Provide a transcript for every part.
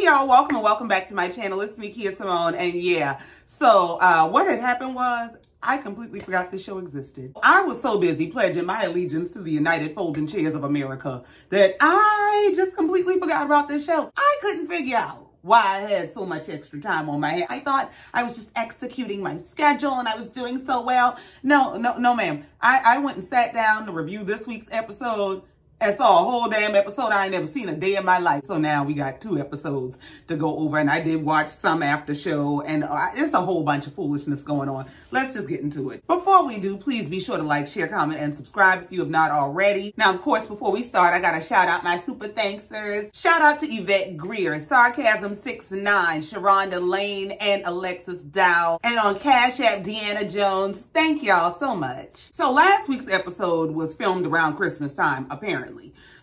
y'all, welcome and welcome back to my channel. It's me, Kia Simone, and yeah, so what had happened was I completely forgot this show existed. I was so busy pledging my allegiance to the United Folding Chairs of America that I just completely forgot about this show. I couldn't figure out why I had so much extra time on my hands. I thought I was just executing my schedule and I was doing so well. No, ma'am. I went and sat down to review this week's episode and saw a whole damn episode I ain't never seen a day in my life. So now we got 2 episodes to go over, and I did watch some after show, and there's a whole bunch of foolishness going on. Let's just get into it. Before we do, please be sure to like, share, comment, and subscribe if you have not already. Now, of course, before we start, I gotta shout out my super thanksters. Shout out to Yvette Greer, Sarcasm69, Sharonda Lane, and Alexis Dow. And on Cash App, Deanna Jones. Thank y'all so much. So last week's episode was filmed around Christmas time, apparently.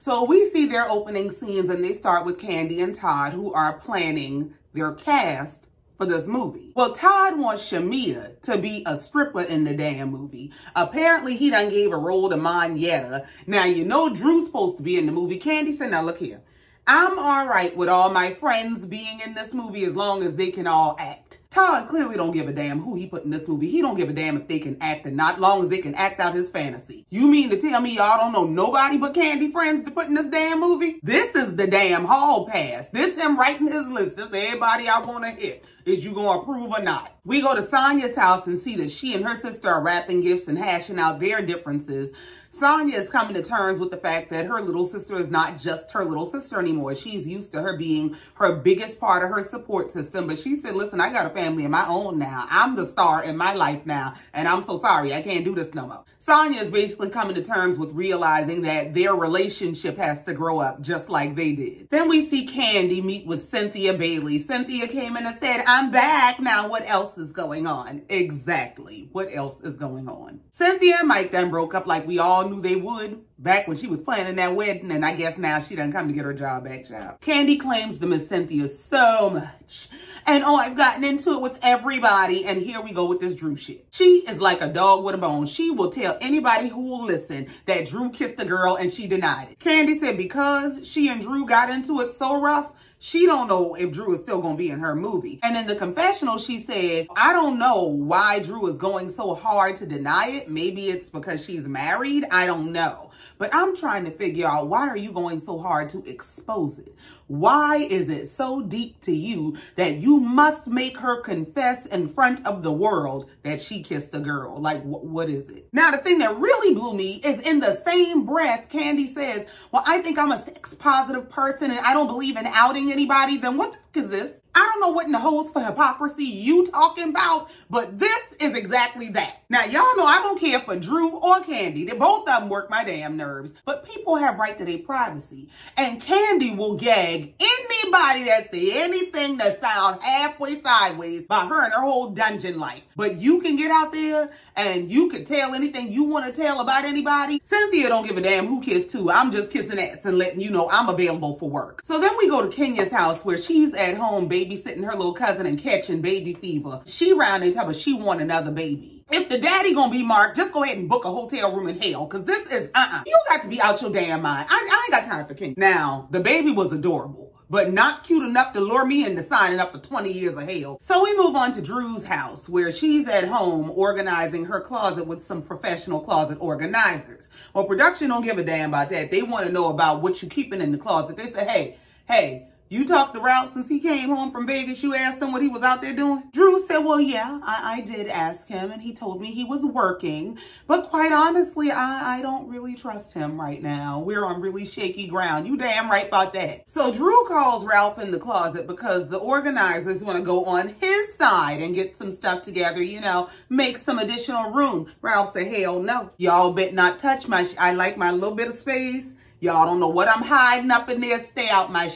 So we see their opening scenes, and they start with Kandi and Todd, who are planning their cast for this movie. Well, Todd wants Shamia to be a stripper in the damn movie. Apparently, he done gave a role to Monyetta. Now, you know Drew's supposed to be in the movie. Kandi said, now look here. I'm all right with all my friends being in this movie as long as they can all act. Todd clearly don't give a damn who he put in this movie. He don't give a damn if they can act or not, long as they can act out his fantasy. You mean to tell me y'all don't know nobody but Kandi friends to put in this damn movie? This is the damn hall pass. This him writing his list. This everybody I want to hit. Is you gonna approve or not? We go to Sanya's house and see that she and her sister are wrapping gifts and hashing out their differences. Sanya is coming to terms with the fact that her little sister is not just her little sister anymore. She's used to her being her biggest part of her support system. But she said, listen, I got a family of my own now. I'm the star in my life now. And I'm so sorry. I can't do this no more. Sanya is basically coming to terms with realizing that their relationship has to grow up just like they did. Then we see Kandi meet with Cynthia Bailey. Cynthia came in and said, I'm back. Now what else is going on? Exactly. What else is going on? Cynthia and Mike then broke up like we all knew they would back when she was planning that wedding. And I guess now she done come to get her job back, child. Kandi claims to miss Cynthia so much. And oh, I've gotten into it with everybody. And here we go with this Drew shit. She is like a dog with a bone. She will tell anybody who will listen that Drew kissed a girl and she denied it. Kandi said because she and Drew got into it so rough, she don't know if Drew is still going to be in her movie. And in the confessional, she said, I don't know why Drew is going so hard to deny it. Maybe it's because she's married. I don't know. But I'm trying to figure out, why are you going so hard to expose it? Why is it so deep to you that you must make her confess in front of the world that she kissed a girl? Like, what is it? Now, the thing that really blew me is in the same breath, Kandi says, well, I think I'm a sex positive person and I don't believe in outing anybody. Then what the fuck is this? I don't know what in the holes for hypocrisy you talking about, but this is exactly that. Now, y'all know I don't care for Drew or Kandi. Both of them work my damn nerves, but people have right to their privacy. And Kandi will gag anybody that say anything that sounds halfway sideways about her and her whole dungeon life. But you can get out there and you can tell anything you want to tell about anybody. Cynthia don't give a damn who kissed who. I'm just kissing ass and letting you know I'm available for work. So then we go to Kenya's house where she's at home babysitting her little cousin and catching baby fever. She round and tell her she want another baby. If the daddy gonna be Mark, just go ahead and book a hotel room in hell, because this is, You got to be out your damn mind. I ain't got time for Kenya. Now, the baby was adorable, but not cute enough to lure me into signing up for 20 years of hell. So we move on to Drew's house, where she's at home organizing her closet with some professional closet organizers. Well, production don't give a damn about that. They want to know about what you keeping in the closet. They say, hey, you talked to Ralph since he came home from Vegas. You asked him what he was out there doing? Drew said, well, yeah, I did ask him, and he told me he was working. But quite honestly, I don't really trust him right now. We're on really shaky ground. You damn right about that. So Drew calls Ralph in the closet because the organizers want to go on his side and get some stuff together, you know, make some additional room. Ralph said, hell no. Y'all bet not touch my I like my little bit of space. Y'all don't know what I'm hiding up in there. Stay out my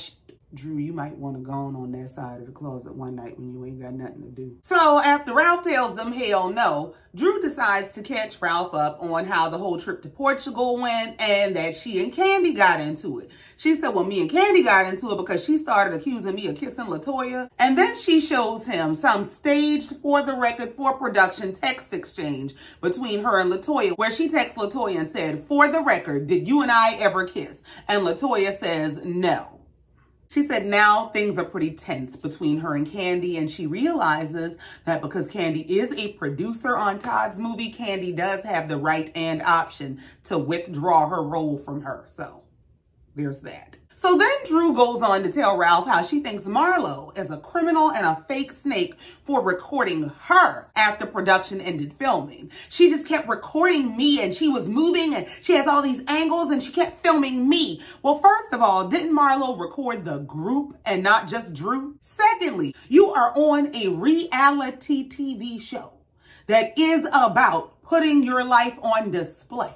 Drew, you might want to go on that side of the closet one night when you ain't got nothing to do. So after Ralph tells them hell no, Drew decides to catch Ralph up on how the whole trip to Portugal went and that she and Kandi got into it. She said, well, me and Kandi got into it because she started accusing me of kissing LaToya. And then she shows him some staged for the record for production text exchange between her and LaToya, where she texts LaToya and said, for the record, did you and I ever kiss? And LaToya says, no. She said now things are pretty tense between her and Kandi, and she realizes that because Kandi is a producer on Todd's movie, Kandi does have the right and option to withdraw her role from her. So there's that. So then Drew goes on to tell Ralph how she thinks Marlo is a criminal and a fake snake for recording her after production ended filming. She just kept recording me, and she was moving, and she has all these angles, and she kept filming me. Well, first of all, didn't Marlo record the group and not just Drew? Secondly, you are on a reality TV show that is about putting your life on display,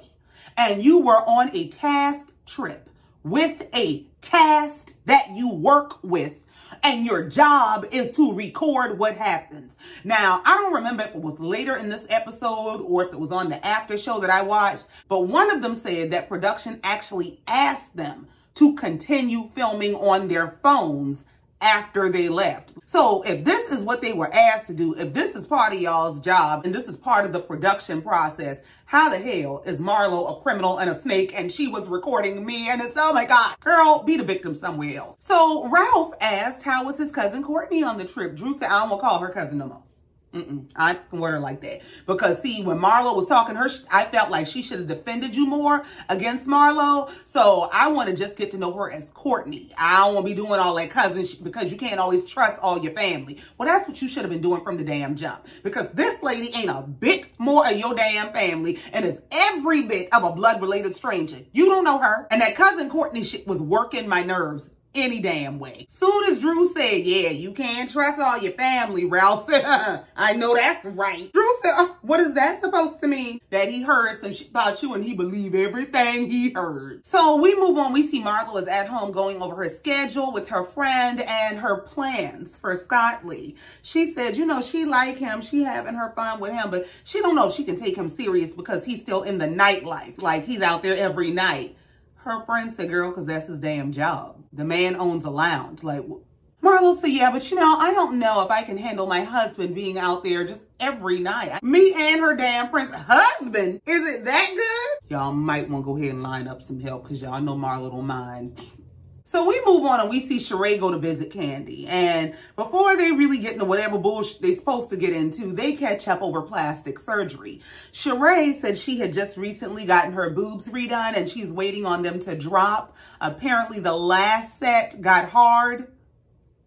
and you were on a cast trip with a cast that you work with, and your job is to record what happens. Now, I don't remember if it was later in this episode or if it was on the after show that I watched, but one of them said that production actually asked them to continue filming on their phones after they left. So if this is what they were asked to do, if this is part of y'all's job and this is part of the production process, how the hell is Marlo a criminal and a snake and she was recording me? And it's, oh my God, girl, be the victim somewhere else. So Ralph asked how was his cousin Courtney on the trip. Drew said, I don't want to call her cousin no more. I can word her like that. Because see, when Marlo was talking to her, I felt like she should have defended you more against Marlo. So I want to just get to know her as Courtney. I don't want to be doing all that cousin shit because you can't always trust all your family. Well, that's what you should have been doing from the damn jump. Because this lady ain't a bit more of your damn family and is every bit of a blood-related stranger. You don't know her. And that cousin Courtney shit was working my nerves any damn way. Soon as Drew said, yeah, you can't trust all your family, Ralph said, I know that's right. Drew said, oh, what is that supposed to mean? That he heard some shit about you and he believed everything he heard. So we move on. We see Marlo is at home going over her schedule with her friend and her plans for Scott Lee. She said, you know, she like him. She having her fun with him, but she don't know if she can take him serious because he's still in the nightlife. Like he's out there every night. Her friend said, girl, because that's his damn job. The man owns a lounge. Like, Marlo said, yeah, but you know, I don't know if I can handle my husband being out there just every night. Me and her damn friend's husband. Is it that good? Y'all might want to go ahead and line up some help because y'all know Marlo don't mind. So we move on and we see Sheree go to visit Kandi. And before they really get into whatever bullshit they're supposed to get into, they catch up over plastic surgery. Sheree said she had just recently gotten her boobs redone and she's waiting on them to drop. Apparently the last set got hard.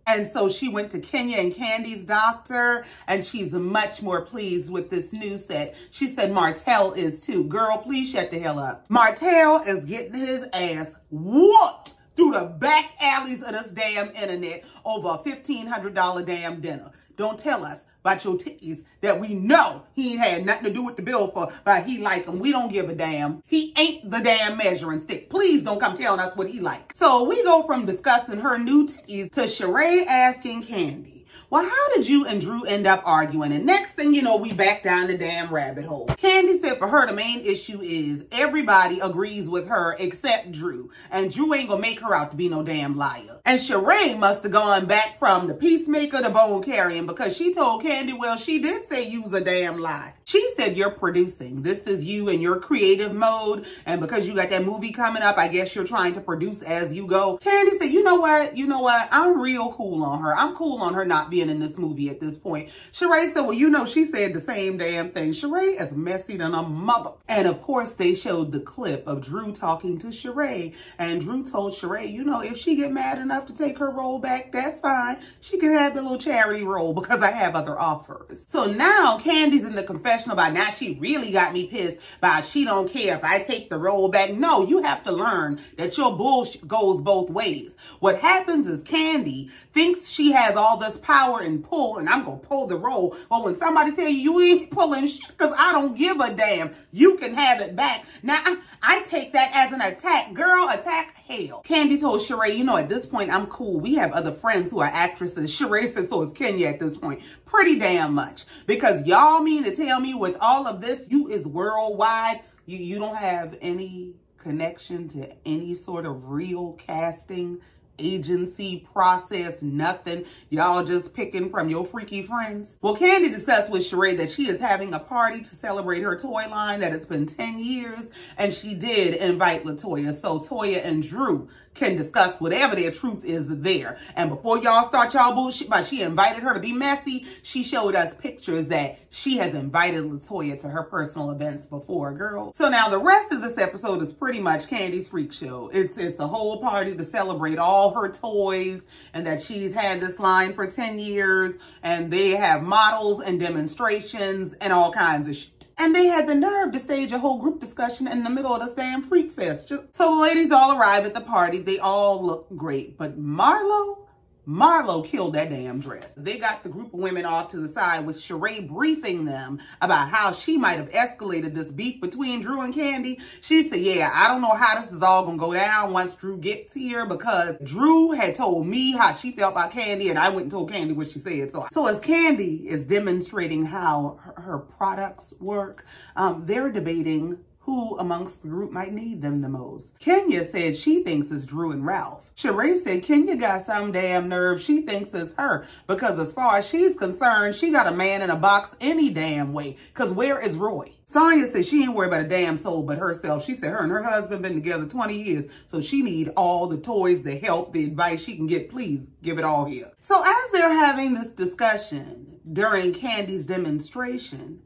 And so she went to Kenya and Kandi's doctor and she's much more pleased with this new set. She said Martell is too. Girl, please shut the hell up. Martell is getting his ass whooped through the back alleys of this damn internet over a $1,500 damn dinner. Don't tell us about your titties that we know he ain't had nothing to do with the bill for, but he like them. We don't give a damn. He ain't the damn measuring stick. Please don't come telling us what he like. So we go from discussing her new titties to Sheree asking Kandi, well, how did you and Drew end up arguing? And next thing you know, we back down the damn rabbit hole. Kandi said for her, the main issue is everybody agrees with her except Drew. And Drew ain't gonna make her out to be no damn liar. And Sheree must have gone back from the peacemaker to bone carrying because she told Kandi, well, she did say you's a damn lie. She said you're producing. This is you in your creative mode. And because you got that movie coming up, I guess you're trying to produce as you go. Kandi said, you know what? I'm real cool on her. I'm cool on her not being in this movie at this point. Sheree said, well, you know, she said the same damn thing. Sheree is messy than a mother. And of course, they showed the clip of Drew talking to Sheree. And Drew told Sheree, you know, if she get mad enough to take her role back, that's fine. She can have the little charity role because I have other offers. So now Kandi's in the confessional about now she really got me pissed about she don't care if I take the role back. No, you have to learn that your bullshit goes both ways. What happens is Kandi thinks she has all this power and pull, and I'm going to pull the role. But when somebody tell you ain't pulling shit because I don't give a damn, you can have it back. Now, I take that as an attack. Girl, attack hell. Kandi told Sheree, you know, at this point, I'm cool. We have other friends who are actresses. Sheree said, so is Kenya at this point. Pretty damn much. Because y'all mean to tell me with all of this, you is worldwide, you don't have any connection to any sort of real casting agency process, nothing. Y'all just picking from your freaky friends. Well, Kandi discussed with Sheree that she is having a party to celebrate her toy line that it's been 10 years, and she did invite LaToya. So Toya and Drew can discuss whatever their truth is there. And before y'all start y'all bullshit about she invited her to be messy, she showed us pictures that she has invited LaToya to her personal events before, girl. So now the rest of this episode is pretty much Kandi's freak show. It's a whole party to celebrate all her toys and that she's had this line for 10 years. And they have models and demonstrations and all kinds of shit. And they had the nerve to stage a whole group discussion in the middle of this damn freak fest. So the ladies all arrive at the party. They all look great. But Marlo killed that damn dress. They got the group of women off to the side with Sheree briefing them about how she might have escalated this beef between Drew and Kandi. She said, yeah, I don't know how this is all gonna go down once Drew gets here, because Drew had told me how she felt about Kandi and I went and told Kandi what she said. So as Kandi is demonstrating how her products work, they're debating who amongst the group might need them the most. Kenya said she thinks it's Drew and Ralph. Sheree said Kenya got some damn nerve. She thinks it's her because as far as she's concerned, she got a man in a box any damn way. Because where is Roy? Sanya said she ain't worried about a damn soul but herself. She said her and her husband been together 20 years, so she need all the toys, the help, the advice she can get. Please give it all here. So as they're having this discussion during Kandi's demonstration,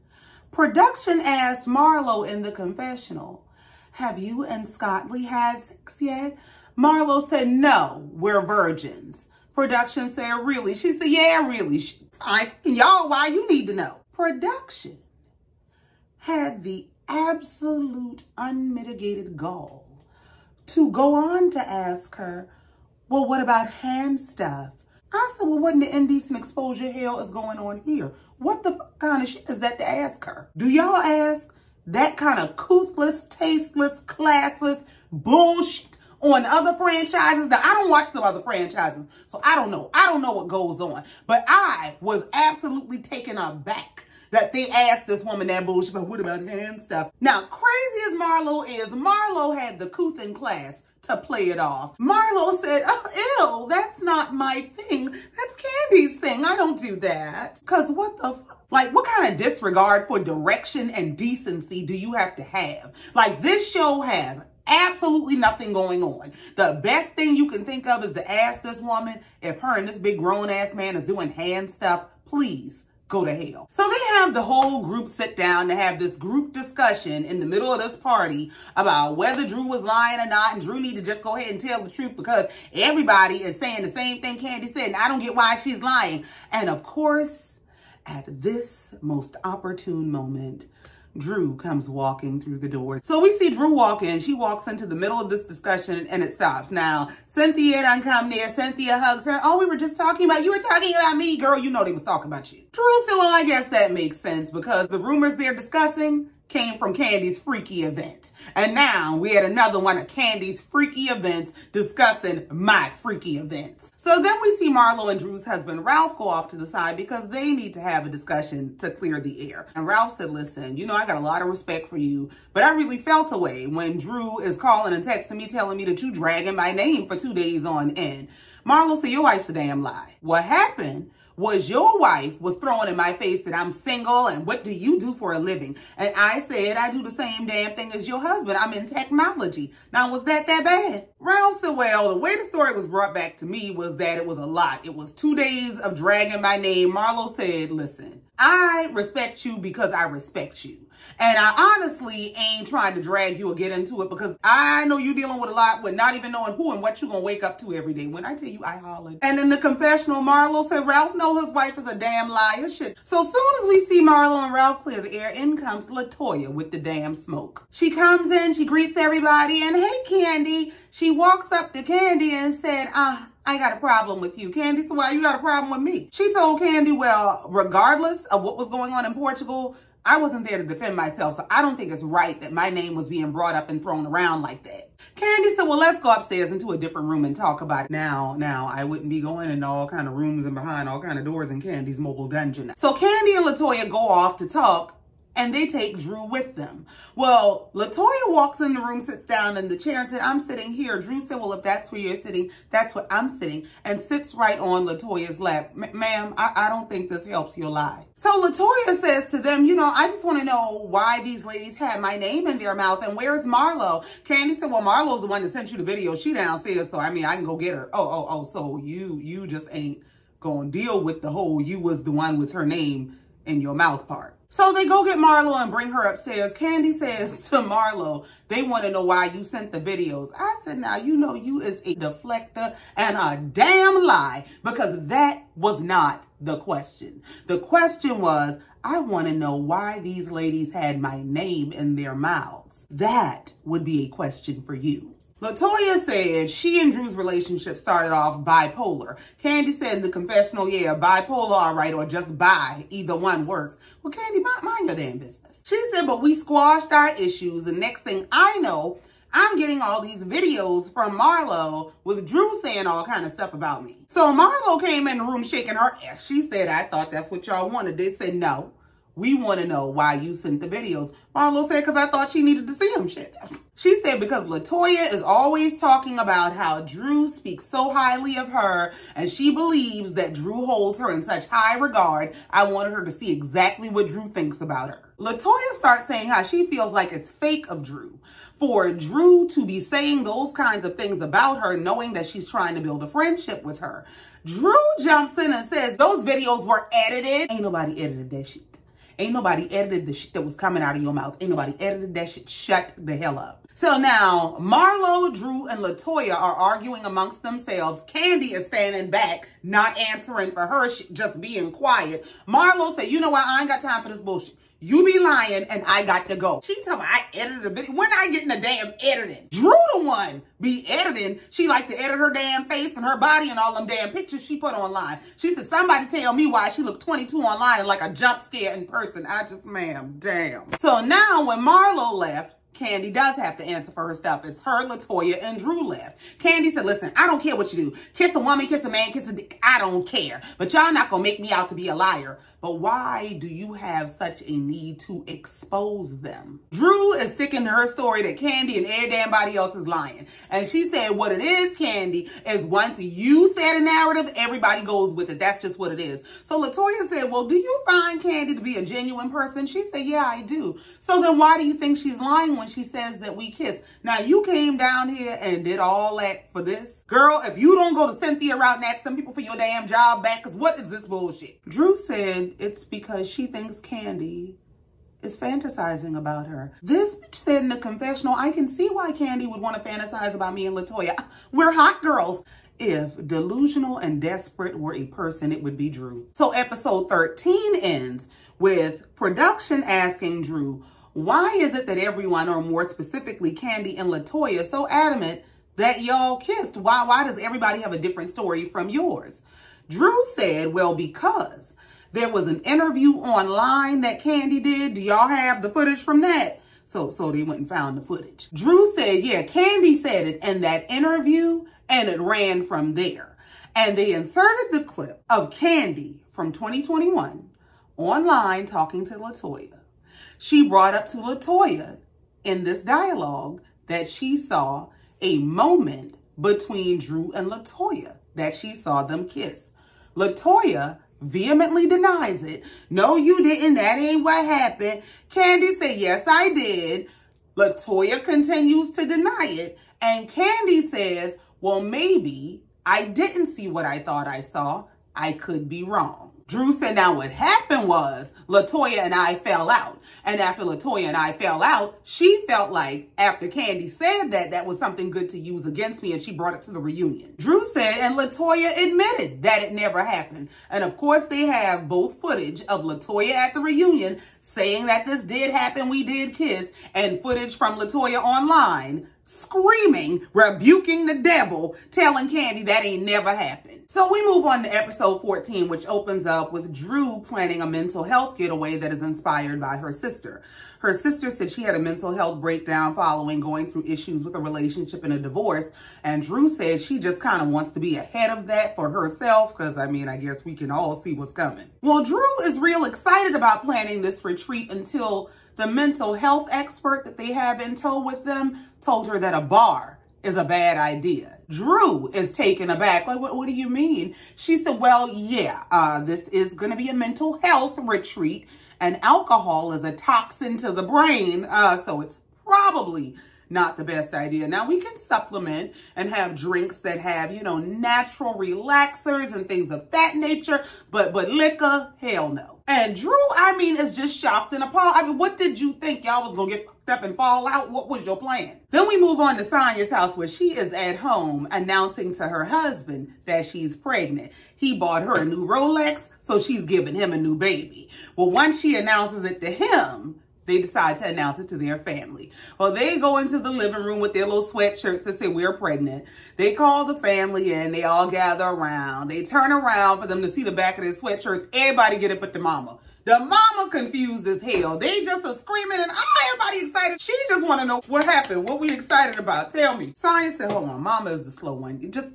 production asked Marlo in the confessional, have you and Scott Lee had sex yet? Marlo said, no, we're virgins. Production said, really? She said, yeah, really. Y'all, why you need to know? Production had the absolute unmitigated gall to go on to ask her, well, what about hand stuff? I said, well, what in the indecent exposure hell is going on here? What the kind of shit is that to ask her? Do y'all ask that kind of toothless, tasteless, classless bullshit on other franchises? Now, I don't watch some other franchises, so I don't know. I don't know what goes on. But I was absolutely taken aback that they asked this woman that bullshit, but what about hand stuff? Now, crazy as Marlo is, Marlo had the couth in class to play it off. Marlo said, oh, ew, that's not my thing. That's Kandi's thing. I don't do that. Because what the fuck? Like, what kind of disregard for direction and decency do you have to have? Like, this show has absolutely nothing going on. The best thing you can think of is to ask this woman if her and this big grown-ass man is doing hand stuff. Please go to hell. So they have the whole group sit down to have this group discussion in the middle of this party about whether Drew was lying or not, and Drew need to just go ahead and tell the truth because everybody is saying the same thing Kandi said, and I don't get why she's lying. And of course, at this most opportune moment, Drew comes walking through the door. So we see Drew walk in. She walks into the middle of this discussion and it stops. Now, Cynthia done come there. Cynthia hugs her. Oh, we were just talking about, you were talking about me. Girl, you know they was talking about you. Drew said, well, I guess that makes sense because the rumors they're discussing came from Kandi's freaky event. And now we had another one of Kandi's freaky events discussing my freaky events. So then we see Marlo and Drew's husband, Ralph, go off to the side because they need to have a discussion to clear the air. And Ralph said, listen, you know, I got a lot of respect for you, but I really felt away when Drew is calling and texting me, telling me that you dragging my name for 2 days on end. Marlo said, your wife's a damn lie. What happened was your wife was throwing in my face that I'm single and what do you do for a living? And I said, I do the same damn thing as your husband. I'm in technology. Now, was that bad? Ralph said, well, the way the story was brought back to me was that it was a lot. It was 2 days of dragging my name. Marlo said, listen, I respect you because I respect you. And I honestly ain't trying to drag you or get into it because I know you're dealing with a lot with not even knowing who and what you're going to wake up to every day. When I tell you, I hollered. And in the confessional, Marlo said, Ralph knows his wife is a damn liar. Shit. So soon as we see Marlo and Ralph clear the air, in comes LaToya with the damn smoke. She comes in, she greets everybody, and hey, Kandi. She walks up to Kandi and said, I got a problem with you. Kandi said, why you got a problem with me? She told Kandi, well, regardless of what was going on in Portugal, I wasn't there to defend myself, so I don't think it's right that my name was being brought up and thrown around like that. Kandi said, well, let's go upstairs into a different room and talk about it. Now, I wouldn't be going into all kind of rooms and behind all kind of doors in Kandi's mobile dungeon. So Kandi and LaToya go off to talk and they take Drew with them. Well, LaToya walks in the room, sits down in the chair and said, I'm sitting here. Drew said, well, if that's where you're sitting, that's where I'm sitting, and sits right on LaToya's lap. Ma'am, I don't think this helps your life. So LaToya says to them, you know, I just want to know why these ladies had my name in their mouth, and where's Marlo? Kandi said, well, Marlo's the one that sent you the video. She downstairs, so I mean, I can go get her. Oh, so you just ain't gonna deal with the whole you was the one with her name in your mouth part. So they go get Marlo and bring her upstairs. Kandi says to Marlo, they want to know why you sent the videos. I said, now, you know you is a deflector and a damn lie, because that was not the question. The question was, I want to know why these ladies had my name in their mouths. That would be a question for you. LaToya said she and Drew's relationship started off bipolar. Kandi said in the confessional, yeah, bipolar, all right, or just bi. Either one works. Well, Kandi, mind your damn business. She said, but we squashed our issues. The next thing I know, I'm getting all these videos from Marlo with Drew saying all kind of stuff about me. So Marlo came in the room shaking her ass. She said, I thought that's what y'all wanted. They said, no. We want to know why you sent the videos. Marlo said, because I thought she needed to see them. Shit. She said, because LaToya is always talking about how Drew speaks so highly of her, and she believes that Drew holds her in such high regard. I wanted her to see exactly what Drew thinks about her. LaToya starts saying how she feels like it's fake of Drew for Drew to be saying those kinds of things about her, knowing that she's trying to build a friendship with her. Drew jumps in and says, those videos were edited. Ain't nobody edited that shit. Ain't nobody edited the shit that was coming out of your mouth. Ain't nobody edited that shit. Shut the hell up. So now, Marlo, Drew, and LaToya are arguing amongst themselves. Kandi is standing back, not answering for her shit, just being quiet. Marlo said, you know what? I ain't got time for this bullshit. You be lying and I got to go. She tell me I edited a video. When I get in the damn editing? Drew the one be editing. She like to edit her damn face and her body and all them damn pictures she put online. She said, somebody tell me why she looked 22 online and like a jump scare in person. I just, ma'am, damn. So now when Marlo left, Kandi does have to answer for her stuff. It's her, LaToya, and Drew left. Kandi said, listen, I don't care what you do. Kiss a woman, kiss a man, kiss a dick. I don't care. But y'all not gonna make me out to be a liar. But why do you have such a need to expose them? Drew is sticking to her story that Kandi and everybody else is lying. And she said what it is, Kandi, is once you said a narrative, everybody goes with it. That's just what it is. So LaToya said, well, do you find Kandi to be a genuine person? She said, yeah, I do. So then why do you think she's lying when she says that we kissed? Now, you came down here and did all that for this? Girl, if you don't go to Cynthia route and ask some people for your damn job back, because what is this bullshit? Drew said it's because she thinks Kandi is fantasizing about her. This bitch said in the confessional, I can see why Kandi would want to fantasize about me and LaToya. We're hot girls. If delusional and desperate were a person, it would be Drew. So episode 13 ends with production asking Drew, why is it that everyone, or more specifically Kandi and LaToya, so adamant that y'all kissed? Why does everybody have a different story from yours? Drew said, well, because there was an interview online that Kandi did. Do y'all have the footage from that? So they went and found the footage. Drew said, yeah, Kandi said it in that interview, and it ran from there. And they inserted the clip of Kandi from 2021 online talking to LaToya. She brought up to LaToya in this dialogue that she saw a moment between Drew and LaToya, that she saw them kiss. LaToya vehemently denies it. No, you didn't. That ain't what happened. Kandi said, yes, I did. LaToya continues to deny it. And Kandi says, well, maybe I didn't see what I thought I saw. I could be wrong. Drew said, now what happened was LaToya and I fell out. And after LaToya and I fell out, she felt like after Kandi said that was something good to use against me, and she brought it to the reunion. Drew said, and LaToya admitted that it never happened. And of course, they have both footage of LaToya at the reunion saying that this did happen, we did kiss, and footage from LaToya online screaming, rebuking the devil, telling Kandi that ain't never happened. So we move on to episode 14, which opens up with Drew planning a mental health getaway that is inspired by her sister. Her sister said she had a mental health breakdown following going through issues with a relationship and a divorce. And Drew said she just kind of wants to be ahead of that for herself because, I mean, I guess we can all see what's coming. Well, Drew is real excited about planning this retreat until the mental health expert that they have in tow with them told her that a bar is a bad idea. Drew is taken aback. Like, what do you mean? She said, well, yeah, this is going to be a mental health retreat. And alcohol is a toxin to the brain, so it's probably not the best idea. Now, we can supplement and have drinks that have, you know, natural relaxers and things of that nature, but liquor, hell no. And Drew, I mean, is just shocked and appalled. I mean, what did you think? Y'all was going to get fucked up and fall out? What was your plan? Then we move on to Sanya's house where she is at home announcing to her husband that she's pregnant. He bought her a new Rolex, so she's giving him a new baby. Well, once she announces it to him, they decide to announce it to their family. Well, they go into the living room with their little sweatshirts that say, we're pregnant. They call the family in. They all gather around. They turn around for them to see the back of their sweatshirts. Everybody get it but the mama. The mama confused as hell. They just are screaming and everybody excited. She just want to know what happened. What we excited about? Tell me. Sanya said, hold on. Mama is the slow one. Just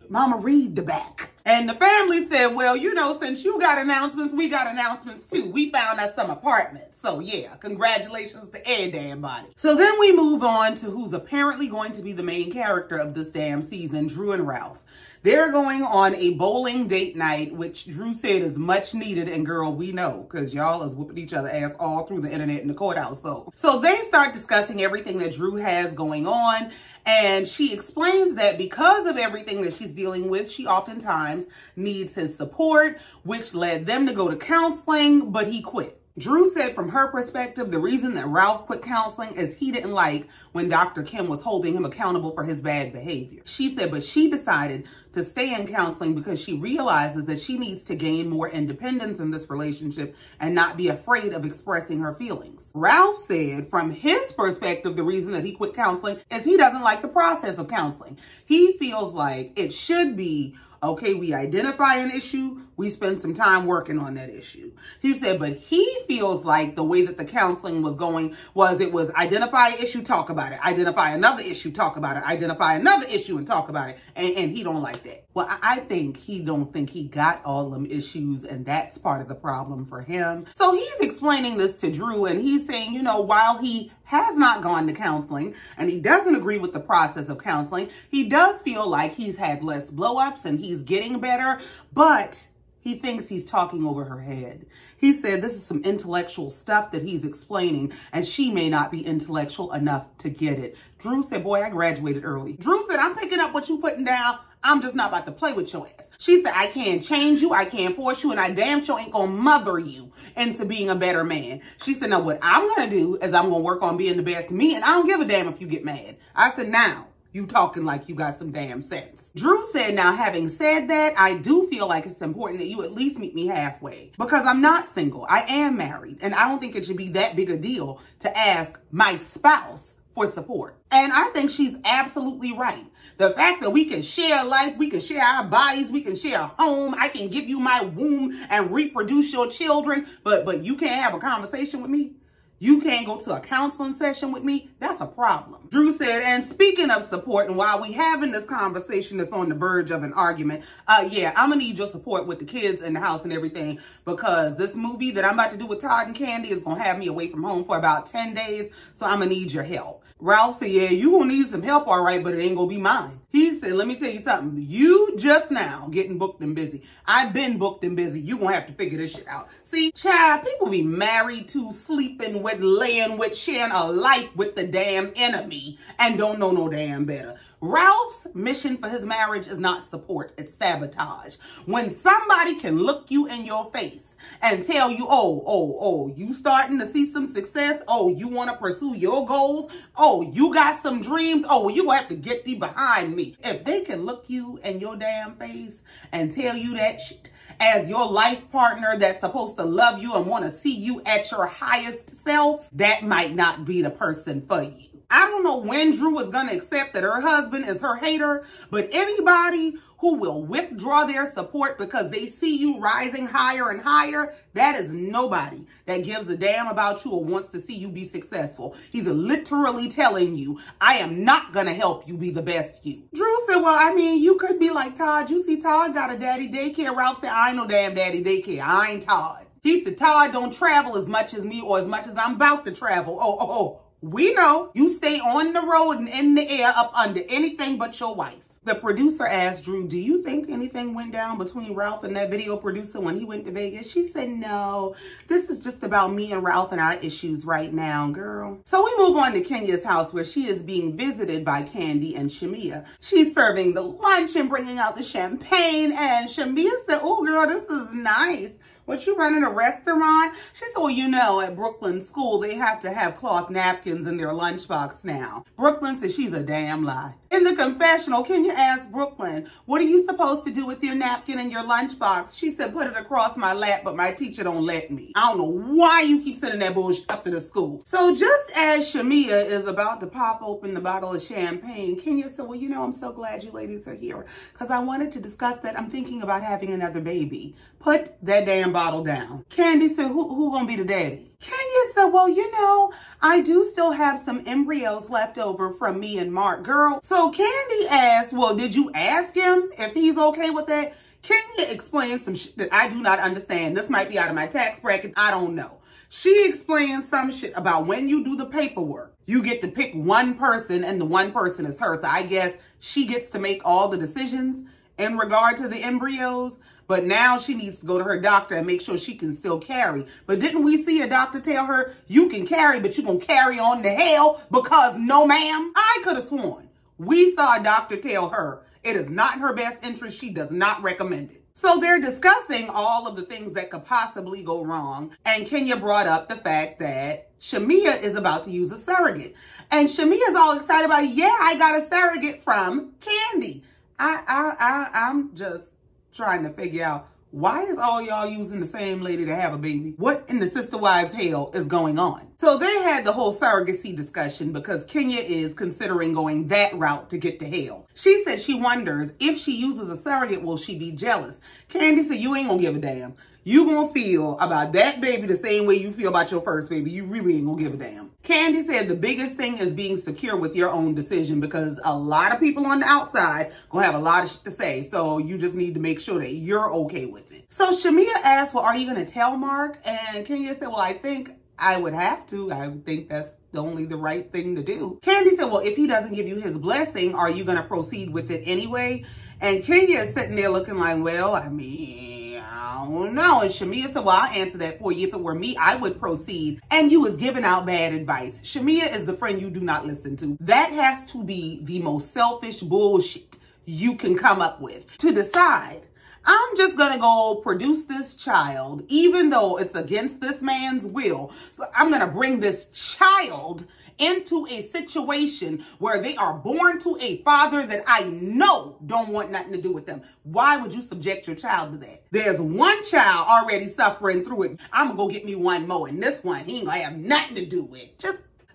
mama, read the back. And the family said, well, you know, since you got announcements, we got announcements too. We found us some apartments. So yeah, congratulations to everybody. So then we move on to who's apparently going to be the main character of this damn season, Drew and Ralph. They're going on a bowling date night, which Drew said is much needed. And girl, we know, because y'all is whooping each other ass all through the internet and the courthouse. So they start discussing everything that Drew has going on. And she explains that because of everything that she's dealing with, she oftentimes needs his support, which led them to go to counseling, but he quit. Drew said from her perspective, the reason that Ralph quit counseling is he didn't like when Dr. Kim was holding him accountable for his bad behavior. She said, but she decided to stay in counseling because she realizes that she needs to gain more independence in this relationship and not be afraid of expressing her feelings. Ralph said from his perspective, the reason that he quit counseling is he doesn't like the process of counseling. He feels like it should be, okay, we identify an issue, we spend some time working on that issue. He said, but he feels like the way that the counseling was going was it was identify an issue, talk about it. Identify another issue, talk about it. Identify another issue and talk about it. And he don't like that. Well, I think he don't think he got all them issues, and that's part of the problem for him. So he's explaining this to Drew, and he's saying, you know, while he has not gone to counseling and he doesn't agree with the process of counseling, he does feel like he's had less blow-ups and he's getting better, but he thinks he's talking over her head. He said this is some intellectual stuff that he's explaining, and she may not be intellectual enough to get it. Drew said, boy, I graduated early. Drew said, I'm picking up what you putting down. I'm just not about to play with your ass. She said, I can't change you. I can't force you. And I damn sure ain't going to mother you into being a better man. She said, now what I'm going to do is I'm going to work on being the best me. And I don't give a damn if you get mad. I said, now you talking like you got some damn sense. Drew said, now having said that, I do feel like it's important that you at least meet me halfway because I'm not single. I am married. And I don't think it should be that big a deal to ask my spouse for support. And I think she's absolutely right. The fact that we can share life, we can share our bodies, we can share a home, I can give you my womb and reproduce your children, but you can't have a conversation with me? You can't go to a counseling session with me? That's a problem. Drew said, and speaking of support, and while we having this conversation that's on the verge of an argument, yeah, I'm gonna need your support with the kids in the house and everything, because this movie that I'm about to do with Todd and Kandi is gonna have me away from home for about 10 days, so I'm gonna need your help. Ralph said, yeah, you gonna need some help, all right, but it ain't gonna be mine. He said, let me tell you something. You just now getting booked and busy. I've been booked and busy. You gonna have to figure this shit out. See, child, people be married to, sleeping with, laying with, sharing a life with the damn enemy and don't know no damn better. Ralph's mission for his marriage is not support, it's sabotage. When somebody can look you in your face and tell you, oh, you starting to see some success. Oh, you want to pursue your goals. Oh, you got some dreams. Oh, well, you have to get thee behind me. If they can look you in your damn face and tell you that shit as your life partner that's supposed to love you and want to see you at your highest self, that might not be the person for you. I don't know when Drew is going to accept that her husband is her hater, but anybody who will withdraw their support because they see you rising higher and higher, that is nobody that gives a damn about you or wants to see you be successful. He's literally telling you, I am not going to help you be the best you. Drew said, well, I mean, you could be like Todd. You see Todd got a daddy daycare. Ralph said, I ain't no damn daddy daycare. I ain't Todd. He said, Todd don't travel as much as me or as much as I'm about to travel. Oh, we know you stay on the road and in the air up under anything but your wife. The producer asked Drew, do you think anything went down between Ralph and that video producer when he went to Vegas? She said, no, this is just about me and Ralph and our issues right now, girl. So we move on to Kenya's house where she is being visited by Kandi and Shamia. She's serving the lunch and bringing out the champagne, and Shamia said, oh, girl, this is nice. What, you running a restaurant? She said, well, you know, at Brooklyn school, they have to have cloth napkins in their lunchbox now. Brooklyn said she's a damn lie. In the confessional, Kenya asked Brooklyn, what are you supposed to do with your napkin in your lunchbox? She said, put it across my lap, but my teacher don't let me. I don't know why you keep sending that bullshit up to the school. So just as Shamia is about to pop open the bottle of champagne, Kenya said, well, you know, I'm so glad you ladies are here because I wanted to discuss that I'm thinking about having another baby. Put that damn bottle down. Kandi said, who gonna be the daddy? Kenya said, well, you know, I do still have some embryos left over from me and Mark, girl. So Kandi asked, well, did you ask him if he's okay with that? Kenya explained some shit that I do not understand. This might be out of my tax bracket. I don't know. She explained some shit about when you do the paperwork, you get to pick one person and the one person is her. So I guess she gets to make all the decisions in regard to the embryos. But now she needs to go to her doctor and make sure she can still carry. But didn't we see a doctor tell her, you can carry, but you're going to carry on to hell because no, ma'am? I could have sworn we saw a doctor tell her it is not in her best interest. She does not recommend it. So they're discussing all of the things that could possibly go wrong. And Kenya brought up the fact that Shamia is about to use a surrogate. And Shamia's all excited about, yeah, I got a surrogate from Kandi. I'm just trying to figure out, why is all y'all using the same lady to have a baby? What in the sister wives hell is going on? So they had the whole surrogacy discussion because Kenya is considering going that route to get to hell. She said she wonders if she uses a surrogate, will she be jealous? Kandi said, you ain't gonna give a damn. You gonna feel about that baby the same way you feel about your first baby. You really ain't gonna give a damn. Kandi said the biggest thing is being secure with your own decision because a lot of people on the outside gonna have a lot of shit to say. So you just need to make sure that you're okay with it. So Shamia asked, well, are you gonna tell Mark? And Kenya said, well, I think I would have to. I think that's only the right thing to do. Kandi said, well, if he doesn't give you his blessing, are you gonna proceed with it anyway? And Kenya is sitting there looking like, well, I mean, I don't know. And Shamia said, well, I'll answer that for you. If it were me, I would proceed. And you was giving out bad advice. Shamia is the friend you do not listen to. That has to be the most selfish bullshit you can come up with. To decide, I'm just going to go produce this child, even though it's against this man's will. So I'm going to bring this child into a situation where they are born to a father that I know don't want nothing to do with them. Why would you subject your child to that? There's one child already suffering through it. I'm gonna go get me one more, and this one, he ain't gonna have nothing to do with.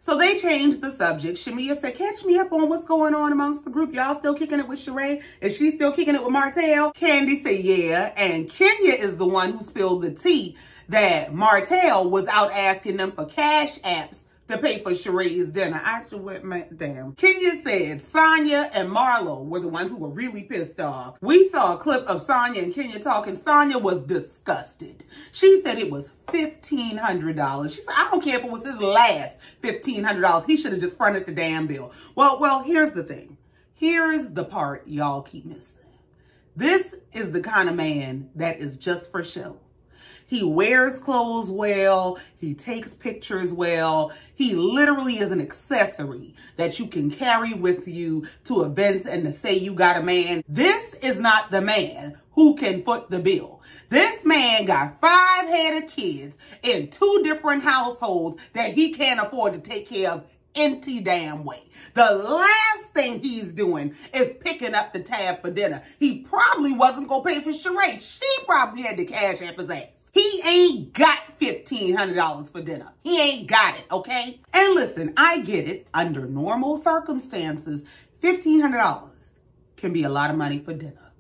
So they changed the subject. Shamia said, catch me up on what's going on amongst the group. Y'all still kicking it with Sheree? Is she still kicking it with Martell? Kandi said, yeah. And Kenya is the one who spilled the tea that Martell was out asking them for cash apps to pay for Sheree's dinner. I should went, man, damn. Kenya said Sanya and Marlo were the ones who were really pissed off. We saw a clip of Sanya and Kenya talking. Sanya was disgusted. She said it was $1,500. She said, I don't care if it was his last $1,500. He should have just fronted the damn bill. Well, here's the thing. Here's the part y'all keep missing. This is the kind of man that is just for show. He wears clothes well. He takes pictures well. He literally is an accessory that you can carry with you to events and to say you got a man. This is not the man who can foot the bill. This man got 5 head of kids in 2 different households that he can't afford to take care of any damn way. The last thing he's doing is picking up the tab for dinner. He probably wasn't going to pay for Sheree. She probably had to cash app his ass. He ain't got $1,500 for dinner. He ain't got it, okay? And listen, I get it. Under normal circumstances, $1,500 can be a lot of money for dinner.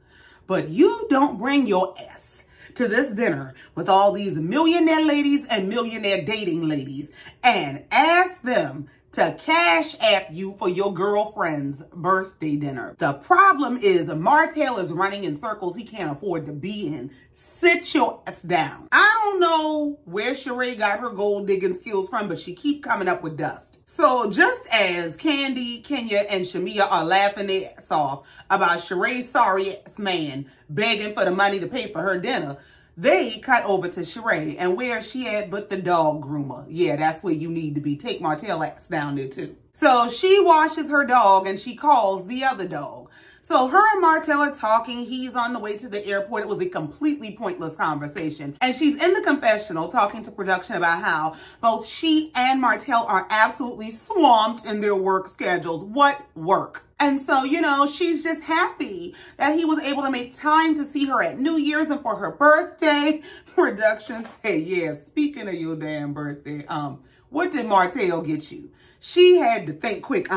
But you don't bring your ass to this dinner with all these millionaire ladies and millionaire dating ladies and ask them to cash app you for your girlfriend's birthday dinner. The problem is Martell is running in circles he can't afford to be in. Sit your ass down. I don't know where Sheree got her gold digging skills from, but she keep coming up with dust. So just as Kandi, Kenya, and Shamia are laughing their ass off about Sheree's sorry ass man begging for the money to pay for her dinner, they cut over to Sheree, and where she at but the dog groomer. Yeah, that's where you need to be. Take Martell ass down there too. So she washes her dog and she calls the other dog. So her and Martell are talking. He's on the way to the airport. It was a completely pointless conversation. And she's in the confessional talking to production about how both she and Martell are absolutely swamped in their work schedules. What work? And so, you know, she's just happy that he was able to make time to see her at New Year's and for her birthday. Production say, yeah, speaking of your damn birthday, what did Martell get you? She had to think quick,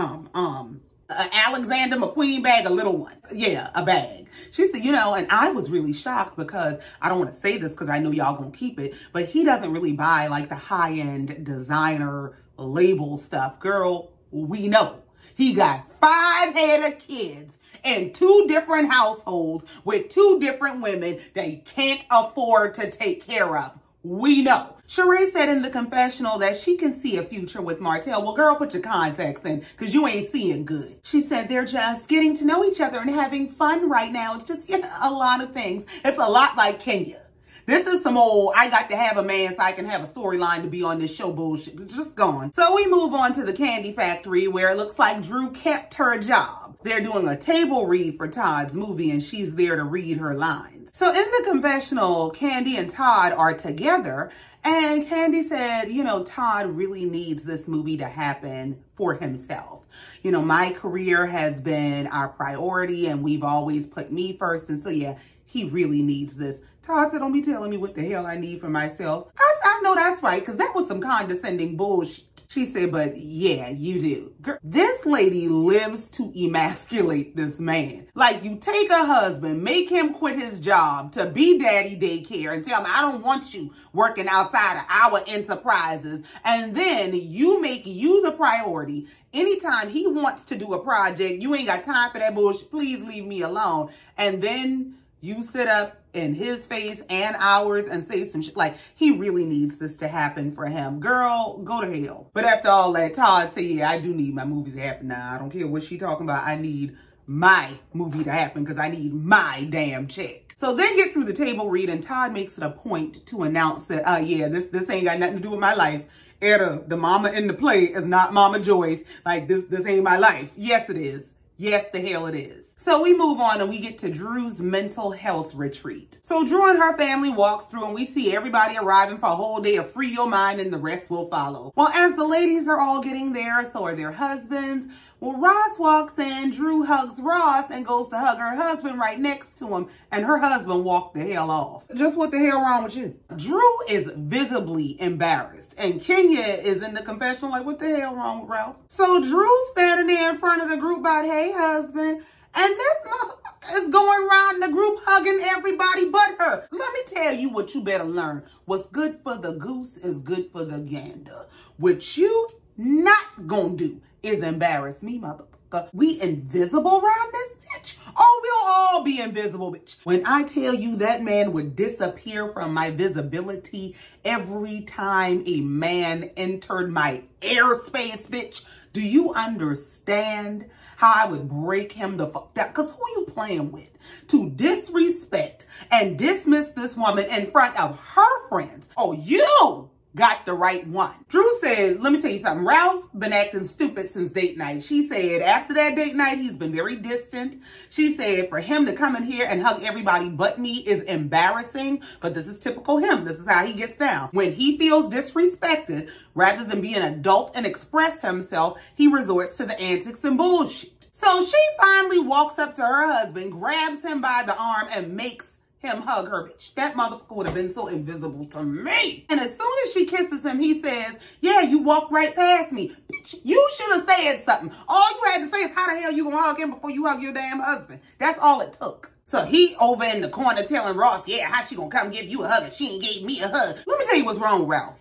Alexander McQueen bag, a little one. Yeah, a bag. She said, you know, and I was really shocked because I don't want to say this because I know y'all gonna keep it, but he doesn't really buy like the high-end designer label stuff. Girl, we know. He got 5 head of kids in 2 different households with 2 different women that he can't afford to take care of. We know. Sheree said in the confessional that she can see a future with Martell. Well, girl, put your contacts in because you ain't seeing good. She said they're just getting to know each other and having fun right now. It's just, you know, a lot of things. It's a lot like Kenya. This is some old, I got to have a man so I can have a storyline to be on this show bullshit. Just gone. So we move on to the candy factory where it looks like Drew kept her job. They're doing a table read for Todd's movie and she's there to read her lines. So in the confessional, Kandi and Todd are together and Kandi said, you know, Todd really needs this movie to happen for himself. You know, my career has been our priority and we've always put me first. And so, yeah, he really needs this. Todd said, don't be telling me what the hell I need for myself. I know that's right, because that was some condescending bullshit. She said, but yeah, you do. Girl, this lady lives to emasculate this man. Like, you take a husband, make him quit his job to be daddy daycare and tell him, I don't want you working outside of our enterprises. And then you make you the priority. Anytime he wants to do a project, you ain't got time for that bullshit. Please leave me alone. And then you sit up in his face and ours and say some shit like he really needs this to happen for him. Girl, go to hell. But after all that, Todd said, yeah, I do need my movie to happen now. I don't care what she talking about. I need my movie to happen because I need my damn check. So they get through the table read and Todd makes it a point to announce that, yeah, this ain't got nothing to do with my life. Etta, the mama in the play is not Mama Joyce. Like, this ain't my life. Yes, it is. Yes, the hell it is. So we move on and we get to Drew's mental health retreat. So Drew and her family walks through and we see everybody arriving for a whole day of free your mind and the rest will follow. Well, as the ladies are all getting there, so are their husbands. Well, Ross walks in, Drew hugs Ross and goes to hug her husband right next to him, and her husband walked the hell off. Just what the hell wrong with you? Drew is visibly embarrassed, and Kenya is in the confessional like, what the hell wrong with Ralph? So Drew's standing there in front of the group about, hey, husband, and this motherfucker is going around the group hugging everybody but her. Let me tell you what you better learn. What's good for the goose is good for the gander. What you not gonna do is embarrass me, motherfucker. We invisible around this bitch? Oh, we'll all be invisible, bitch. When I tell you that man would disappear from my visibility every time a man entered my airspace, bitch, do you understand how I would break him the fuck down? Because who you playing with to disrespect and dismiss this woman in front of her friends? Oh, you got the right one. Drew said, let me tell you something. Ralph been acting stupid since date night. She said after that date night, he's been very distant. She said for him to come in here and hug everybody but me is embarrassing, but this is typical him. This is how he gets down. When he feels disrespected, rather than be an adult and express himself, he resorts to the antics and bullshit. So she finally walks up to her husband, grabs him by the arm and makes him hug her, bitch, that motherfucker would have been so invisible to me. And as soon as she kisses him, he says, yeah, you walked right past me. Bitch, you should have said something. All you had to say is how the hell you gonna hug him before you hug your damn husband. That's all it took. So he over in the corner telling Ross, yeah, how she gonna come give you a hug and she ain't gave me a hug. Let me tell you what's wrong with Ralph.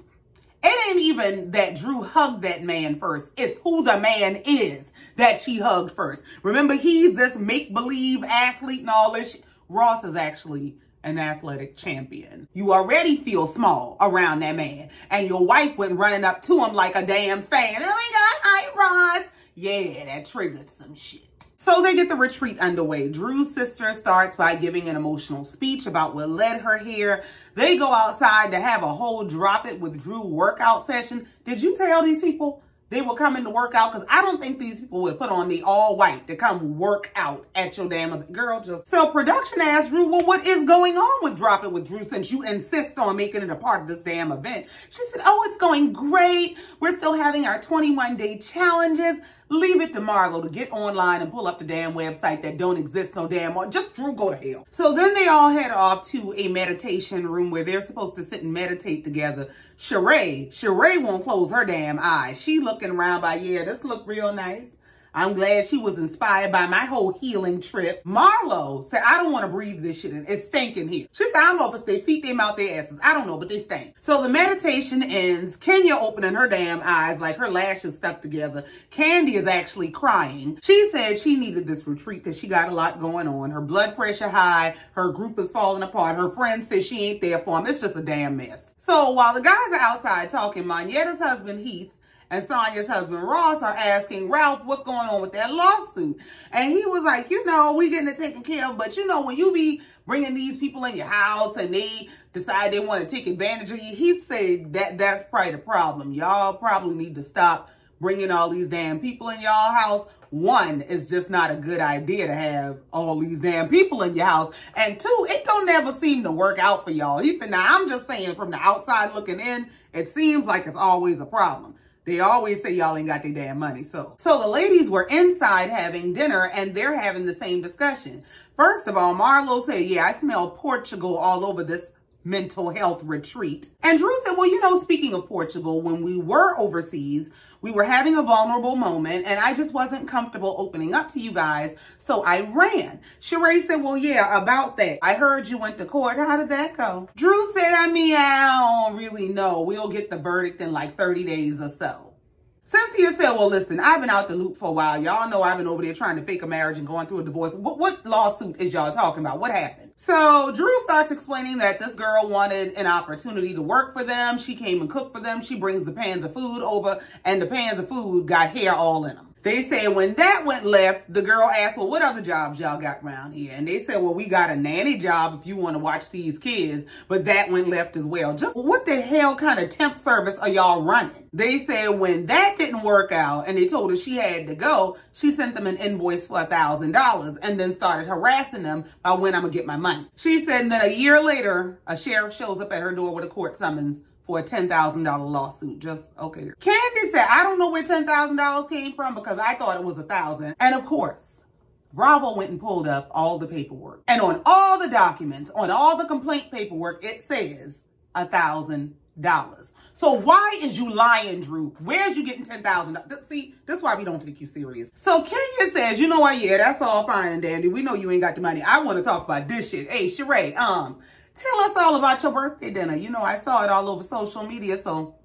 It ain't even that Drew hugged that man first. It's who the man is that she hugged first. Remember, he's this make-believe athlete and all this shit. Ross is actually an athletic champion. You already feel small around that man. And your wife went running up to him like a damn fan. Oh my God, hi, Ross. Yeah, that triggered some shit. So they get the retreat underway. Drew's sister starts by giving an emotional speech about what led her here. They go outside to have a whole drop it with Drew workout session. Did you tell these people they were coming to work out? Because I don't think these people would put on the all white to come work out at your damn girl. Just so production asked Drew, well, what is going on with Drop It with Drew since you insist on making it a part of this damn event? She said, oh, it's going great. We're still having our 21-day challenges. Leave it to Marlo to get online and pull up the damn website that don't exist no damn more. Just Drew, go to hell. So then they all head off to a meditation room where they're supposed to sit and meditate together. Sheree won't close her damn eyes. She looking around by, yeah, this look real nice. I'm glad she was inspired by my whole healing trip. Marlo said, I don't want to breathe this shit in. It's stinking here. She said, I don't know if it's their feet, their mouth, their asses. I don't know, but they stink. So the meditation ends. Kenya opening her damn eyes like her lashes stuck together. Kandi is actually crying. She said she needed this retreat because she got a lot going on. Her blood pressure high. Her group is falling apart. Her friend says she ain't there for him. It's just a damn mess. So while the guys are outside talking, Monyetta's husband, Heath, and Sanya's husband, Ross, are asking Ralph what's going on with that lawsuit. And he was like, you know, we getting it taken care of. But, you know, when you be bringing these people in your house and they decide they want to take advantage of you, he said that's probably the problem. Y'all probably need to stop bringing all these damn people in y'all house. One, it's just not a good idea to have all these damn people in your house. And two, it don't never seem to work out for y'all. He said, now, I'm just saying from the outside looking in, it seems like it's always a problem. They always say y'all ain't got their damn money. So the ladies were inside having dinner and they're having the same discussion. First of all, Marlo said, yeah, I smell Portugal all over this mental health retreat. And Drew said, well, you know, speaking of Portugal, when we were overseas, we were having a vulnerable moment and I just wasn't comfortable opening up to you guys. So I ran. Sheree said, well, yeah, about that. I heard you went to court. How did that go? Drew said, I don't really know. We'll get the verdict in like 30 days or so. Cynthia said, well, listen, I've been out the loop for a while. Y'all know I've been over there trying to fake a marriage and going through a divorce. What lawsuit is y'all talking about? What happened? So Drew starts explaining that this girl wanted an opportunity to work for them. She came and cooked for them. She brings the pans of food over and the pans of food got hair all in them. They said when that went left, the girl asked, well, what other jobs y'all got around here? And they said, well, we got a nanny job if you want to watch these kids, but that went left as well. Just what the hell kind of temp service are y'all running? They said when that didn't work out and they told her she had to go, she sent them an invoice for $1,000 and then started harassing them about when I'm gonna get my money. She said that a year later, a sheriff shows up at her door with a court summons for a $10,000 lawsuit. Just, okay. Kandi said, I don't know where $10,000 came from because I thought it was $1,000. And of course, Bravo went and pulled up all the paperwork. And on all the documents, on all the complaint paperwork, it says $1,000. So why is you lying, Drew? Where's you getting $10,000? See, that's why we don't take you serious. So Kenya says, you know what? Yeah, that's all fine and dandy. We know you ain't got the money. I want to talk about this shit. Hey, Sheree, tell us all about your birthday dinner. You know, I saw it all over social media, so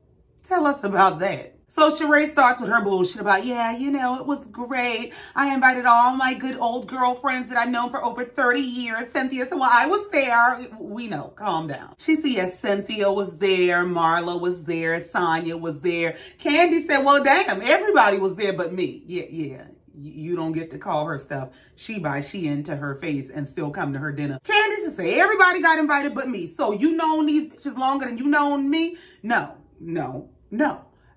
tell us about that. So Sheree starts with her bullshit about, yeah, you know, it was great. I invited all my good old girlfriends that I've known for over 30 years. Cynthia said, well, I was there. We know, calm down. She said, yes, Cynthia was there. Marla was there. Sanya was there. Kandi said, well, damn, everybody was there but me. Yeah. You don't get to call her stuff she into her face and still come to her dinner. Kandi said, everybody got invited but me. So you known these bitches longer than you known me? No.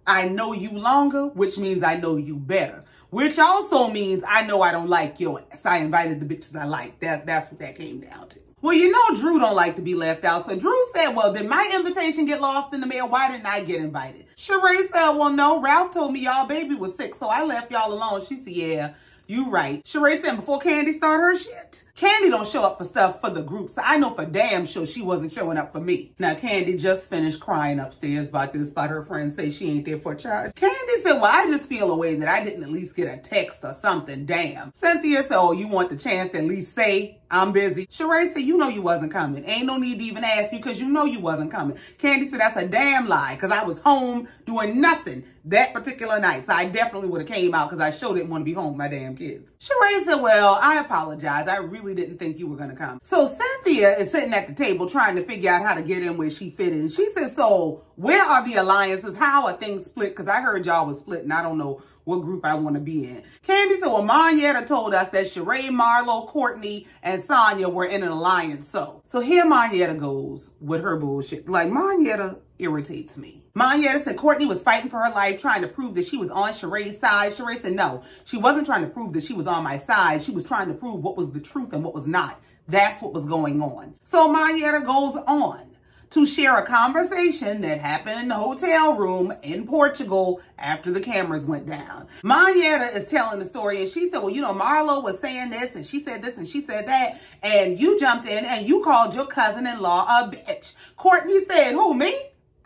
I know you longer, which means I know you better. Which also means I know I don't like your ass. I invited the bitches I like. That's what that came down to. Well, you know Drew don't like to be left out. So Drew said, well, did my invitation get lost in the mail? Why didn't I get invited? Sheree said, well, no, Ralph told me y'all baby was sick, so I left y'all alone. She said, yeah, you right. Sheree said, before Kandi started her shit. Kandi don't show up for stuff for the group, so I know for damn sure she wasn't showing up for me. Now, Kandi just finished crying upstairs about her friend say she ain't there for a charge. Kandi said, well, I just feel a way that I didn't at least get a text or something, damn. Cynthia said, oh, you want the chance to at least say I'm busy. Sheree said, you know you wasn't coming. Ain't no need to even ask you because you know you wasn't coming. Kandi said, that's a damn lie because I was home doing nothing that particular night. So I definitely would have came out because I sure didn't want to be home with my damn kids. Sheree said, well, I apologize. I really didn't think you were going to come. So Cynthia is sitting at the table trying to figure out how to get in where she fit in. She said, so where are the alliances? How are things split? Because I heard y'all was split and I don't know what group I want to be in. Kandi said, well, Monyetta told us that Sheree, Marlo, Courtney, and Sanya were in an alliance. So here Monyetta goes with her bullshit. Like, Monyetta irritates me. Monyetta said Courtney was fighting for her life, trying to prove that she was on Sheree's side. Sheree said, no, she wasn't trying to prove that she was on my side. She was trying to prove what was the truth and what was not. That's what was going on. So Monyetta goes on to share a conversation that happened in the hotel room in Portugal after the cameras went down. Monyetta is telling the story and she said, well, you know, Marlo was saying this and she said this and she said that. And you jumped in and you called your cousin-in-law a bitch. Courtney said, who, me?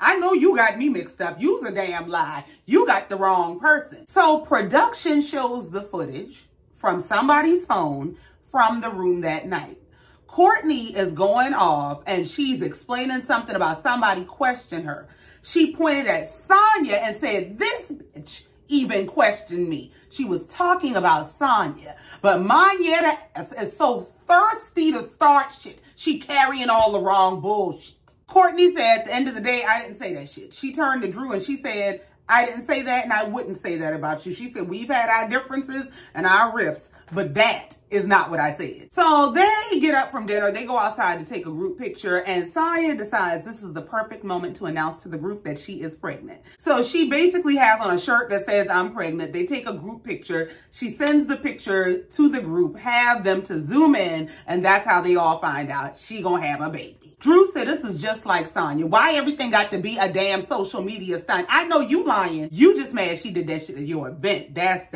I know you got me mixed up. You's a damn lie. You got the wrong person. So production shows the footage from somebody's phone from the room that night. Courtney is going off and she's explaining something about somebody questioned her. She pointed at Sanya and said, this bitch even questioned me. She was talking about Sanya. But Monyetta is so thirsty to start shit. She carrying all the wrong bullshit. Courtney said at the end of the day, I didn't say that shit. She turned to Drew and she said, I didn't say that and I wouldn't say that about you. She said, we've had our differences and our rifts, but that is not what I said. So they get up from dinner, they go outside to take a group picture, and Sanya decides this is the perfect moment to announce to the group that she is pregnant. So she basically has on a shirt that says, I'm pregnant. They take a group picture. She sends the picture to the group, have them to zoom in, and that's how they all find out she gonna have a baby. Drew said, this is just like Sanya. Why everything got to be a damn social media stunt? I know you lying. You just mad she did that shit at your event. That's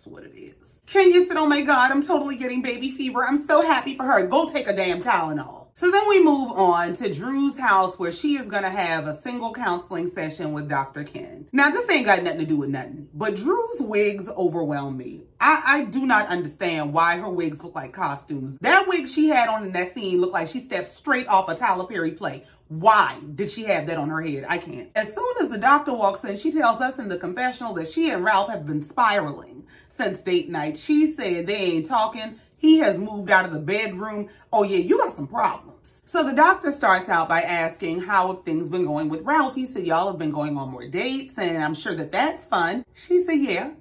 what it is. Kenya said, oh my God, I'm totally getting baby fever. I'm so happy for her. Go take a damn Tylenol. So then we move on to Drew's house where she is going to have a single counseling session with Dr. Ken. Now, this ain't got nothing to do with nothing, but Drew's wigs overwhelm me. I do not understand why her wigs look like costumes. That wig she had on in that scene looked like she stepped straight off a Tyler Perry play. Why did she have that on her head? I can't. As soon as the doctor walks in, she tells us in the confessional that she and Ralph have been spiraling since date night. She said they ain't talking. He has moved out of the bedroom. Oh yeah, you got some problems. So the doctor starts out by asking how have things been going with Ralph. He said, y'all have been going on more dates and I'm sure that that's fun. She said, yeah,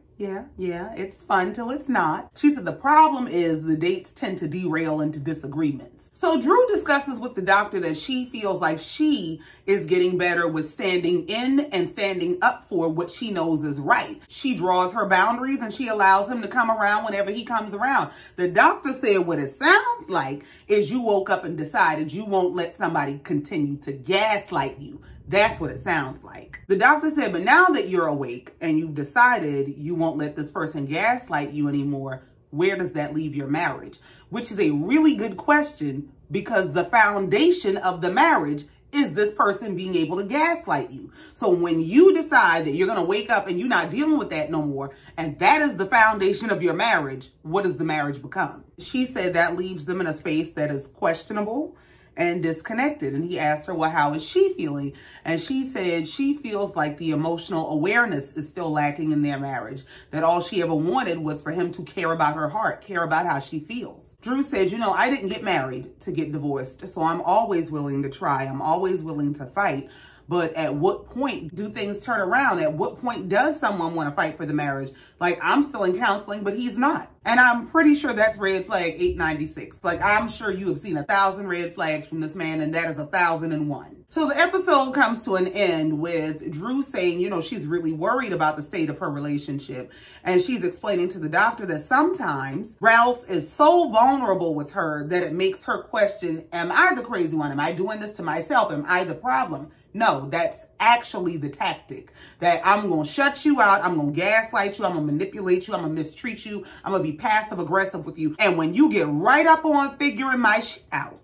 it's fun till it's not. She said the problem is the dates tend to derail into disagreements. So Drew discusses with the doctor that she feels like she is getting better with standing in and standing up for what she knows is right. She draws her boundaries and she allows him to come around whenever he comes around. The doctor said what it sounds like is you woke up and decided you won't let somebody continue to gaslight you. That's what it sounds like. The doctor said, but now that you're awake and you've decided you won't let this person gaslight you anymore, where does that leave your marriage? Which is a really good question because the foundation of the marriage is this person being able to gaslight you. So when you decide that you're going to wake up and you're not dealing with that no more, and that is the foundation of your marriage, what does the marriage become? She said that leaves them in a space that is questionable and disconnected. And he asked her, well, how is she feeling? And she said she feels like the emotional awareness is still lacking in their marriage, that all she ever wanted was for him to care about her heart, care about how she feels. Drew said, you know, I didn't get married to get divorced, so I'm always willing to try. I'm always willing to fight. But at what point do things turn around? At what point does someone want to fight for the marriage? Like, I'm still in counseling, but he's not. And I'm pretty sure that's red flag 896. Like, I'm sure you have seen 1,000 red flags from this man, and that is 1,001. So the episode comes to an end with Drew saying, you know, she's really worried about the state of her relationship. And she's explaining to the doctor that sometimes Ralph is so vulnerable with her that it makes her question, am I the crazy one? Am I doing this to myself? Am I the problem? No, that's actually the tactic. That I'm going to shut you out. I'm going to gaslight you. I'm going to manipulate you. I'm going to mistreat you. I'm going to be passive aggressive with you. And when you get right up on figuring my shit out,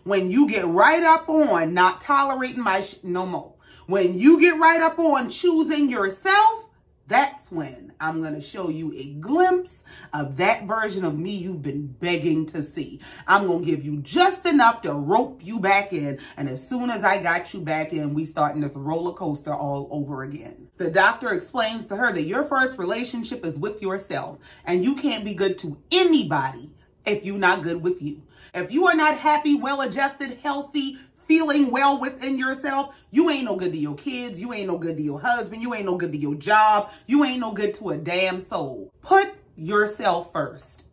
when you get right up on not tolerating my shit no more, when you get right up on choosing yourself, that's when I'm going to show you a glimpse of that version of me you've been begging to see. I'm going to give you just enough to rope you back in. And as soon as I got you back in, we starting this roller coaster all over again. The doctor explains to her that your first relationship is with yourself. And you can't be good to anybody if you're not good with you. If you are not happy, well-adjusted, healthy, feeling well within yourself, you ain't no good to your kids, you ain't no good to your husband, you ain't no good to your job, you ain't no good to a damn soul. Put yourself first.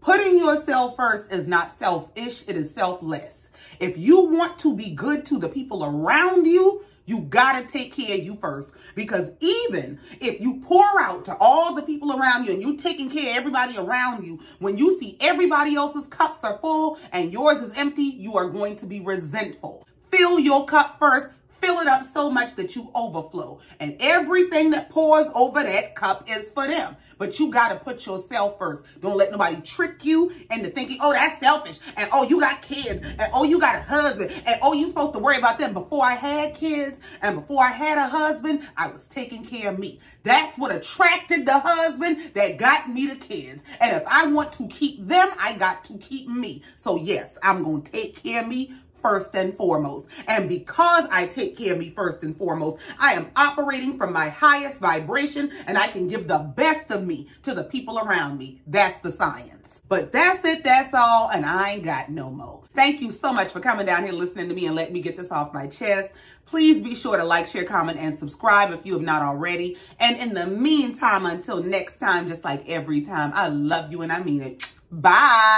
Putting yourself first is not selfish, it is selfless. If you want to be good to the people around you, you gotta take care of you first. Because even if you pour out to all the people around you and you taking care of everybody around you, when you see everybody else's cups are full and yours is empty, you are going to be resentful. Fill your cup first. Fill it up so much that you overflow. And everything that pours over that cup is for them. But you got to put yourself first. Don't let nobody trick you into thinking, oh, that's selfish. And oh, you got kids. And oh, you got a husband. And oh, you supposed to worry about them. Before I had kids and before I had a husband, I was taking care of me. That's what attracted the husband that got me the kids. And if I want to keep them, I got to keep me. So yes, I'm going to take care of me first and foremost. And because I take care of me first and foremost, I am operating from my highest vibration and I can give the best of me to the people around me. That's the science. But that's it, that's all, and I ain't got no more. Thank you so much for coming down here listening to me and letting me get this off my chest. Please be sure to like, share, comment, and subscribe if you have not already. And in the meantime, until next time, just like every time, I love you and I mean it. Bye.